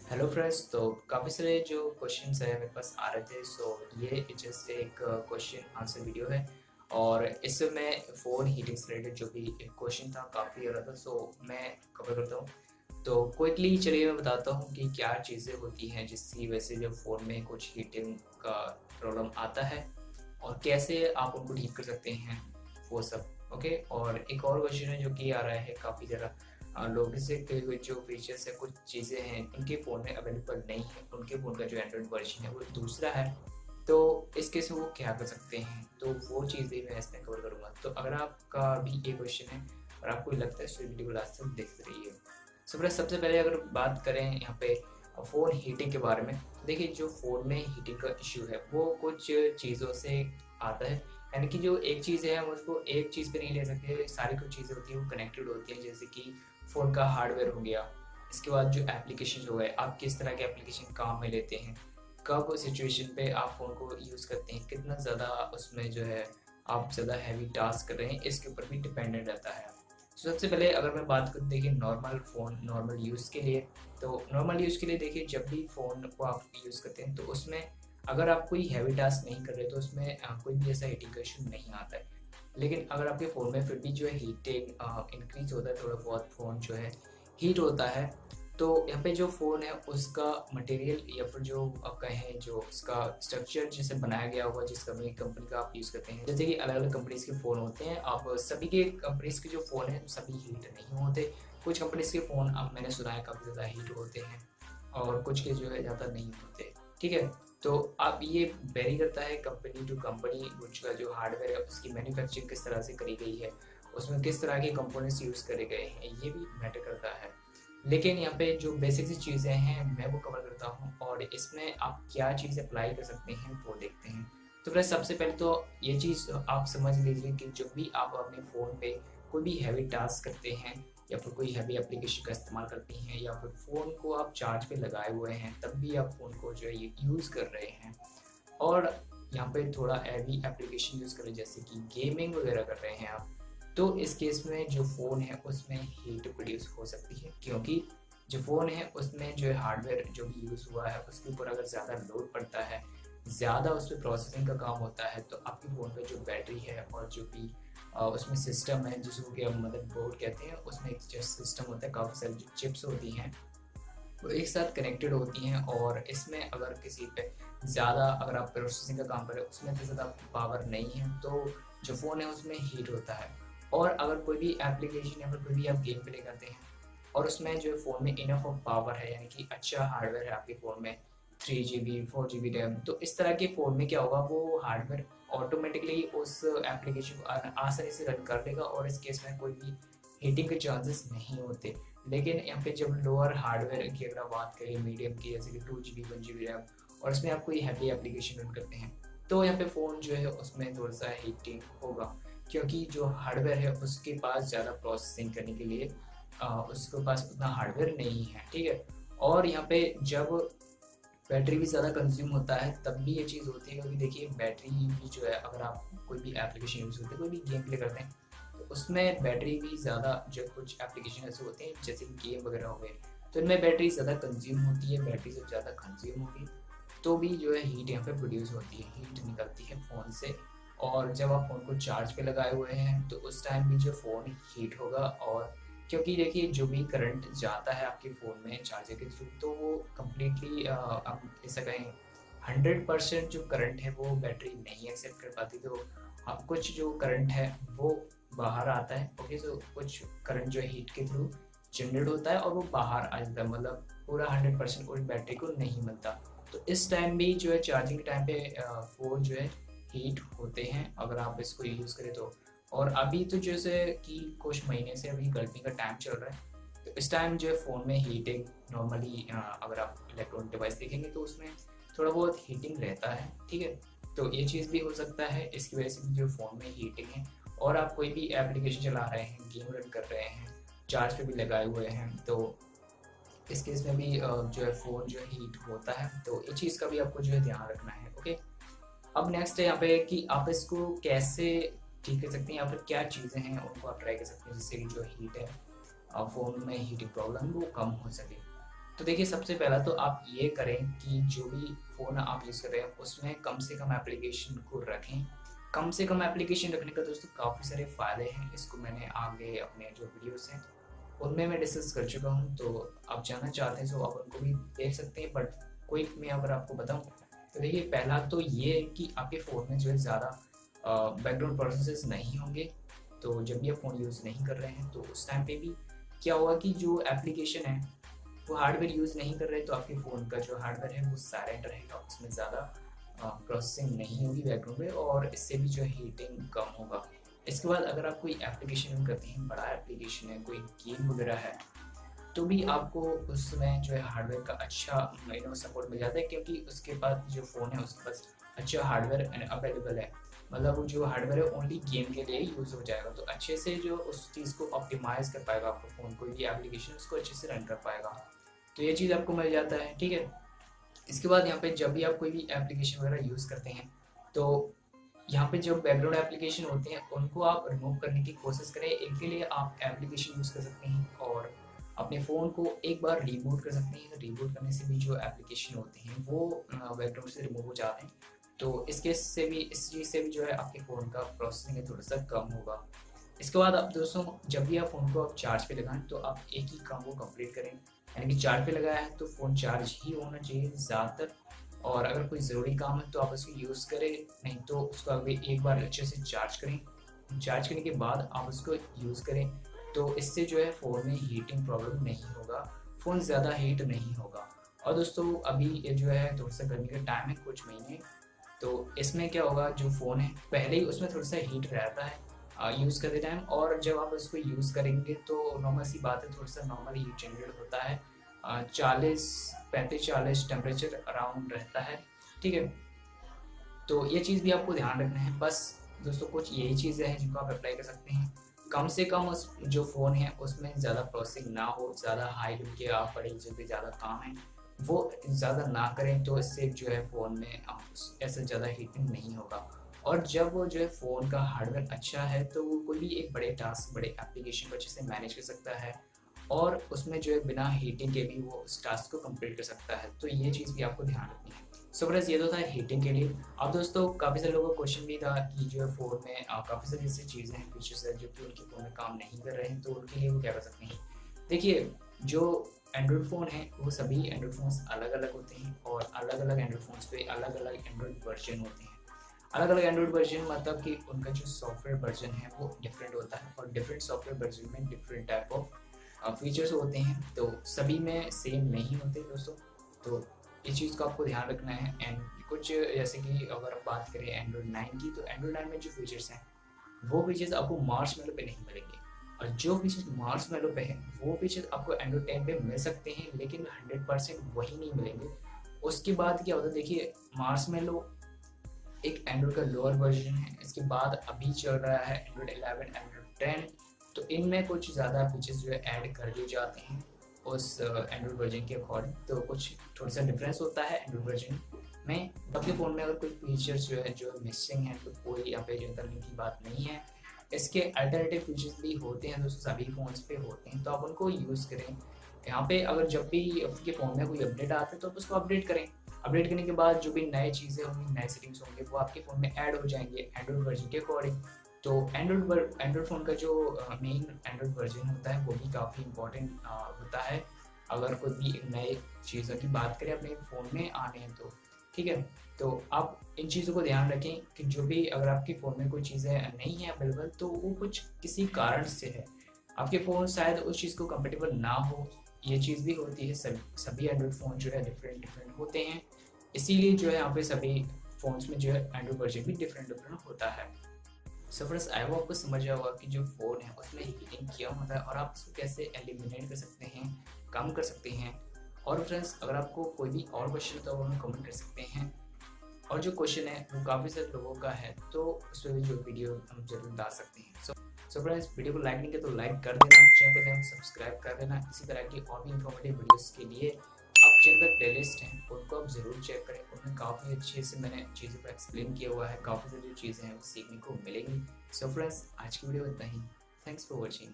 Hello friends. तो काफ़ी सारे जो क्वेश्चंस है मेरे पास आ रहे थे। ये जस्ट एक क्वेश्चन आंसर वीडियो है और इसमें मैं फ़ोन हीटिंग से रिलेटेड जो भी एक क्वेश्चन था काफ़ी आ रहा था, मैं कवर करता हूँ। तो क्विकली चलिए मैं बताता हूँ कि क्या चीज़ें होती हैं जिसकी वजह से जब फ़ोन में कुछ हीटिंग का प्रॉब्लम आता है और कैसे आप उनको ठीक कर सकते हैं, वो सब। ओके। और एक और क्वेश्चन है जो कि आ रहा है काफ़ी ज़्यादा लोगों से कि जो फीचर्स है, कुछ चीज़ें हैं उनके फ़ोन में अवेलेबल नहीं है, उनके फ़ोन का जो एंड्रॉइड वर्जन है वो दूसरा है, तो इस केस में वो क्या कर सकते हैं, तो वो चीज़ें मैं इसमें कवर करूँगा। तो अगर आपका भी ये क्वेश्चन है और आपको लगता है तो वीडियो को लास्ट तक देखते रहिए। सबसे पहले अगर बात करें यहाँ पे फ़ोन हीटिंग के बारे में, तो देखिए जो फ़ोन में हीटिंग का इश्यू है वो कुछ चीज़ों से आता है। यानी कि जो एक चीज़ है हम उसको एक चीज़ पे नहीं ले सकते, सारी कुछ चीज़ें होती हैं वो कनेक्टेड होती हैं। जैसे कि फ़ोन का हार्डवेयर हो गया, इसके बाद जो एप्लीकेशन हो गए, आप किस तरह के एप्लीकेशन काम में लेते हैं, कब सिचुएशन पे आप फ़ोन को यूज़ करते हैं, कितना ज़्यादा उसमें जो है आप ज़्यादा हैवी टास्क कर रहे हैं, इसके ऊपर भी डिपेंडेंट रहता है। तो सबसे पहले अगर मैं बात करूँ देखिए नॉर्मल फ़ोन नॉर्मल यूज़ के लिए, तो नॉर्मल यूज़ के लिए देखिए जब भी फ़ोन को आप यूज़ करते हैं तो उसमें अगर आप कोई हैवी टास्क नहीं कर रहे तो उसमें कोई भी ऐसा हीटिंग का इशू नहीं आता है। लेकिन अगर आपके फ़ोन में फिर भी जो है हीटिंग इंक्रीज़ होता है, थोड़ा बहुत फ़ोन जो है हीट होता है, तो यहाँ पे जो फ़ोन है उसका मटेरियल या फिर जो आप कहें जो उसका स्ट्रक्चर जिसे बनाया गया होगा, जिस कंपनी का आप यूज़ करते हैं, जैसे कि अलग-अलग कंपनीज़ के फ़ोन होते हैं। आप सभी के कंपनीज़ के जो फ़ोन हैं सभी हीट नहीं होते। कुछ कंपनीज़ के फ़ोन अब मैंने सुना है काफ़ी ज़्यादा हीट होते हैं और कुछ के जो है ज़्यादा नहीं होते। ठीक है? तो अब ये वेरी करता है कंपनी टू कंपनी, उसका जो हार्डवेयर है उसकी मैन्युफैक्चरिंग किस तरह से करी गई है, उसमें किस तरह के कंपोनेंट्स यूज़ करे गए हैं, ये भी मैटर करता है। लेकिन यहाँ पे जो बेसिक सी चीज़ें हैं मैं वो कवर करता हूँ और इसमें आप क्या चीज़ अप्लाई कर सकते हैं वो देखते हैं। तो फ्रेंड्स सबसे पहले तो ये चीज़ आप समझ लीजिए कि जब भी आप अपने फ़ोन पे कोई भी हैवी टास्क करते हैं या फिर कोई हैवी एप्लीकेशन का इस्तेमाल करती हैं या फिर फ़ोन को आप चार्ज पे लगाए हुए हैं तब भी आप फ़ोन को जो है ये यूज़ कर रहे हैं और यहाँ पे थोड़ा हैवी एप्लीकेशन यूज़ कर रहे हैं जैसे कि गेमिंग वगैरह कर रहे हैं आप, तो इस केस में जो फ़ोन है उसमें हीट प्रोड्यूस हो सकती है, क्योंकि जो फ़ोन है उसमें जो है हार्डवेयर जो भी यूज़ हुआ है उसके ऊपर अगर ज़्यादा लोड पड़ता है, ज़्यादा उस पे प्रोसेसिंग का काम होता है, तो आपके फ़ोन पे जो बैटरी है और जो भी उसमें सिस्टम है जिसको कि हम मदरबोर्ड कहते हैं, उसमें एक जो सिस्टम होता है, काफ़ी सारी जो चिप्स होती हैं वो एक साथ कनेक्टेड होती हैं और इसमें अगर किसी पे ज़्यादा अगर आप प्रोसेसिंग का काम करें उसमें तो ज़्यादा पावर नहीं है, तो जो फ़ोन है उसमें हीट होता है। और अगर कोई भी एप्लीकेशन या फिर कोई भी आप गेम प्ले करते हैं और उसमें जो है फ़ोन में इनफ ऑफ पावर है, यानी कि अच्छा हार्डवेयर है आपके फ़ोन में, 3 GB 4 GB रैम, तो इस तरह के फ़ोन में क्या होगा, वो हार्डवेयर ऑटोमेटिकली उस एप्लीकेशन को आसानी से रन कर देगा और इस केस में कोई भी हीटिंग के चांसेस नहीं होते। लेकिन यहाँ पे जब लोअर हार्डवेयर की अगर आप बात करें, मीडियम की, जैसे कि 2 GB 1 GB रैम, और इसमें आप कोई हैवी एप्लीकेशन रन करते हैं, तो यहाँ पे फ़ोन जो है उसमें थोड़ा सा हीटिंग होगा, क्योंकि जो हार्डवेयर है उसके पास ज़्यादा प्रोसेसिंग करने के लिए उसके पास उतना हार्डवेयर नहीं है। ठीक है? और यहाँ पे जब बैटरी भी ज़्यादा कंज्यूम होता है तब भी ये चीज़ होती है, क्योंकि देखिए बैटरी भी जो है अगर आप कोई भी एप्लीकेशन यूज़ करते हैं, कोई भी गेम प्ले करते हैं, तो उसमें बैटरी भी ज़्यादा, जो कुछ एप्लीकेशन ऐसे होते हैं जैसे कि गेम वगैरह हो गए, तो इनमें बैटरी ज़्यादा कंज्यूम होती है। बैटरी जब ज़्यादा कंज्यूम होगी तो भी जो है हीट यहाँ पे प्रोड्यूस होती है, हीट निकलती है फ़ोन से। और जब आप फ़ोन को चार्ज पे लगाए हुए हैं तो उस टाइम भी जो फ़ोन हीट होगा, और क्योंकि देखिए जो भी करंट जाता है आपके फ़ोन में चार्जर के थ्रू, तो वो कंप्लीटली आप ऐसा कहें 100% जो करंट है वो बैटरी नहीं एक्सेप्ट कर पाती, तो कुछ जो करंट है वो बाहर आता है। ओके, तो कुछ करंट जो है हीट के थ्रू जनरेट होता है और वो बाहर आ जाता है, मतलब पूरा 100% उस बैटरी को नहीं मिलता। तो इस टाइम भी जो है चार्जिंग टाइम पे फ़ोन जो है हीट होते हैं अगर आप इसको यूज़ करें तो। और अभी तो जैसे कि कुछ महीने से अभी गर्मी का टाइम चल रहा है, तो इस टाइम जो है फ़ोन में हीटिंग नॉर्मली अगर आप इलेक्ट्रॉनिक डिवाइस देखेंगे तो उसमें थोड़ा बहुत हीटिंग रहता है। ठीक है? तो ये चीज़ भी हो सकता है, इसकी वजह से भी जो फ़ोन में हीटिंग है। और आप कोई भी एप्लीकेशन चला रहे हैं, गेम रन कर रहे हैं, चार्ज पे भी लगाए हुए हैं, तो इस केस में भी जो है फ़ोन जो है हीट होता है, तो ये चीज़ का भी आपको जो है ध्यान रखना है। ओके? अब नेक्स्ट है यहाँ पे कि आप इसको कैसे ठीक कर सकते हैं या फिर क्या चीज़ें हैं उनको आप ट्राई कर सकते हैं जिससे कि जो हीट है फ़ोन में हीटिंग प्रॉब्लम वो कम हो सके। तो देखिए सबसे पहला तो आप ये करें कि जो भी फ़ोन आप यूज़ कर रहे हैं उसमें कम से कम एप्लीकेशन को रखें। कम से कम एप्लीकेशन रखने का दोस्तों काफ़ी सारे फ़ायदे हैं, इसको मैंने आगे अपने जो वीडियोज़ हैं उनमें मैं डिस्कस कर चुका हूँ, तो आप जानना चाहते हैं तो आप उनको भी देख सकते हैं। बट क्विक में अगर आपको बताऊँ तो देखिए पहला तो ये है कि आपके फ़ोन में जो है ज़्यादा बैकग्राउंड प्रोसेसेस नहीं होंगे। तो जब भी आप फ़ोन यूज़ नहीं कर रहे हैं तो उस टाइम पे भी क्या होगा कि जो एप्लीकेशन है वो हार्डवेयर यूज़ नहीं कर रहे, तो आपके फ़ोन का जो हार्डवेयर है वो साइलेंट रहेगा, उसमें ज़्यादा प्रोसेसिंग नहीं होगी बैकग्राउंड में, और इससे भी जो है हीटिंग कम होगा। इसके बाद अगर आप कोई एप्लीकेशन यूज़ करते हैं, बड़ा एप्लीकेशन है, कोई गेम वगैरह है, तो भी आपको उसमें जो है हार्डवेयर का अच्छा सपोर्ट मिल जाता है, क्योंकि उसके पास जो फ़ोन है उसके पास अच्छा हार्डवेयर अवेलेबल है। मतलब वो जो हार्डवेयर है ओनली गेम के लिए यूज़ हो जाएगा, तो अच्छे से जो उस चीज़ को ऑप्टिमाइज़ कर पाएगा आपका फ़ोन, कोई भी एप्लीकेशन उसको अच्छे से रन कर पाएगा। तो ये चीज़ आपको मिल जाता है, ठीक है। इसके बाद यहाँ पे जब भी आप कोई भी एप्लीकेशन वगैरह यूज़ करते हैं, तो यहाँ पे जो बैकग्राउंड एप्लीकेशन होते हैं उनको आप रिमूव करने की कोशिश करें। इनके लिए आप एप्लीकेशन यूज़ कर सकते हैं और अपने फ़ोन को एक बार रीबूट कर सकते हैं। रीबूट करने से भी जो एप्लीकेशन होते हैं वो बैकग्राउंड से रिमूव हो जाते हैं। तो इस चीज़ से भी जो है आपके फ़ोन का प्रोसेसिंग है थोड़ा-सा कम होगा। इसके बाद आप दोस्तों जब भी आप फ़ोन को आप चार्ज पे लगाएँ तो आप एक ही काम को कंप्लीट करें। यानी कि चार्ज पे लगाया है तो फ़ोन चार्ज ही होना चाहिए ज़्यादातर, और अगर कोई ज़रूरी काम है तो आप उसको यूज़ करें, नहीं तो उसको अभी एक बार अच्छे से चार्ज करें। चार्ज करने के बाद आप उसको यूज़ करें, तो इससे जो है फ़ोन में हीटिंग प्रॉब्लम नहीं होगा, फ़ोन ज़्यादा हीट नहीं होगा। और दोस्तों अभी ये जो है थोड़ा-सा गर्मी का टाइम है, कुछ महीने, तो इसमें क्या होगा, जो फ़ोन है पहले ही उसमें थोड़ा-सा हीट रहता है यूज़ करते टाइम, और जब आप उसको यूज़ करेंगे तो नॉर्मल सी बात है, थोड़ा-सा नॉर्मल हीट जनरेट होता है। 40 35-40 टेम्परेचर अराउंड रहता है, ठीक है? तो ये चीज़ भी आपको ध्यान रखना है। बस दोस्तों कुछ यही चीज़ें हैं जिनको आप अप्लाई कर सकते हैं। कम से कम उस जो फ़ोन है उसमें ज़्यादा प्रोसेसिंग ना हो, ज़्यादा हाई लेवल के आप बड़ी जो भी ज़्यादा काम है वो ज़्यादा ना करें, तो इससे जो है फ़ोन में ऐसा ज़्यादा हीटिंग नहीं होगा। और जब वो जो है फ़ोन का हार्डवेयर अच्छा है तो वो कोई भी एक बड़े टास्क, बड़े एप्लीकेशन को अच्छे से मैनेज कर सकता है, और उसमें जो है बिना हीटिंग के भी वो उस टास्क को कंप्लीट कर सकता है। तो ये चीज़ भी आपको ध्यान रखनी है। सो फ्रेंड्स ये तो था हीटिंग के लिए। अब दोस्तों काफ़ी सारे लोगों का क्वेश्चन भी था कि जो है फ़ोन में काफ़ी सारी ऐसी चीज़ें हैं, फीचर्स हैं जो कि उनके फ़ोन में काम नहीं कर रहे हैं, तो उनके लिए वो क्या कर सकते हैं। देखिए जो एंड्रॉयड फ़ोन है वो सभी एंड्रॉयड फ़ोन्स अलग-अलग होते हैं, और अलग-अलग एंड्रॉयड फ़ोन्स पे अलग-अलग एंड्रॉयड वर्जन होते हैं। अलग-अलग एंड्रॉयड वर्जन मतलब कि उनका जो सॉफ्टवेयर वर्जन है वो डिफरेंट होता है, और डिफरेंट सॉफ्टवेयर वर्जन में डिफरेंट टाइप ऑफ फीचर्स होते हैं, तो सभी में सेम नहीं होते दोस्तों। तो इस चीज़ का आपको ध्यान रखना है। एंड कुछ जैसे कि अगर आप बात करें एंड्रॉयड 9 की, तो एंड्रॉयड 9 में जो फीचर्स हैं वो फीचर्स आपको मार्शमैलो पे नहीं मिलेंगे, और जो फीचर्स मार्शमैलो पे हैं वो फीचर्स आपको एंड्रॉयड 10 पे मिल सकते हैं, लेकिन 100% वही नहीं मिलेंगे। उसके बाद क्या होता है, देखिए मार्शमैलो एक एंड्रॉयड का लोअर वर्जन है, इसके बाद अभी चल रहा है एंड्रॉयड 11, एंड्रॉयड 10। तो इनमें कुछ ज़्यादा फीचर्स जो है ऐड कर दिए जाते हैं उस एंड्रॉयड वर्जन के अकॉर्डिंग, तो कुछ थोड़ा सा डिफरेंस होता है एंड्रॉयड वर्जन में। आपके फ़ोन में अगर कोई फीचर्स जो है जो मिसिंग है तो कोई यहाँ पे जो करने की बात नहीं है। इसके अल्टरनेटिव फीचर्स भी होते हैं दोस्तों, सभी फ़ोन्स पे होते हैं, तो आप उनको यूज़ करें। यहाँ पे अगर जब भी आपके फ़ोन में कोई अपडेट आता है तो आप उसको अपडेट करें। अपडेट करने के बाद जो भी नए चीज़ें होंगी, नए सेटिंग्स होंगे, वो आपके फ़ोन में ऐड हो जाएँगे एंड्रॉयड वर्जन के अकॉर्डिंग। तो एंड्रॉयड फ़ोन का जो मेन एंड्रॉयड वर्जन होता है वो भी काफ़ी इम्पोर्टेंट होता है। अगर कोई भी नए चीज़ों की बात करें अपने फ़ोन में आने हैं तो, ठीक है? तो आप इन चीज़ों को ध्यान रखें कि जो भी अगर आपके फ़ोन में कोई चीज़ें नहीं है अवेलेबल, तो वो कुछ किसी कारण से है। आपके फ़ोन शायद उस चीज़ को कंपैटिबल ना हो, ये चीज़ भी होती है। सभी एंड्रॉयड फ़ोन जो है डिफरेंट होते हैं, इसीलिए जो है यहाँ पे सभी फ़ोन्स में जो है एंड्रॉयड वर्जन भी डिफरेंट होता है। सो फ्रेंड्स आई होप आपको समझ आया होगा कि जो फ़ोन है उसमें हीटिंग क्यों होता है, और आप इसको कैसे एलिमिनेट कर सकते हैं, कम कर सकते हैं। और फ्रेंड्स अगर आपको कोई भी और क्वेश्चन तो आप हमें कमेंट कर सकते हैं, और जो क्वेश्चन है वो काफ़ी सारे लोगों का है, तो उस पर भी जो वीडियो हम ज़रूर डाल सकते हैं। सो फ्रेंड्स वीडियो को लाइक नहीं किया तो लाइक कर देना, चैनल पे सब्सक्राइब कर देना। इसी तरह की और भी इन्फॉर्मेटिव वीडियोस के लिए आप चैनल पर प्लेलिस्ट हैं उनको आप ज़रूर चेक करें, उनमें काफ़ी अच्छे से मैंने चीज़ों को एक्सप्लेन किया हुआ है, काफ़ी सारी जो चीज़ें हैं वो सीखने को मिलेंगी। सो फ्रेंड्स आज की वीडियो इतना ही। Thanks for watching.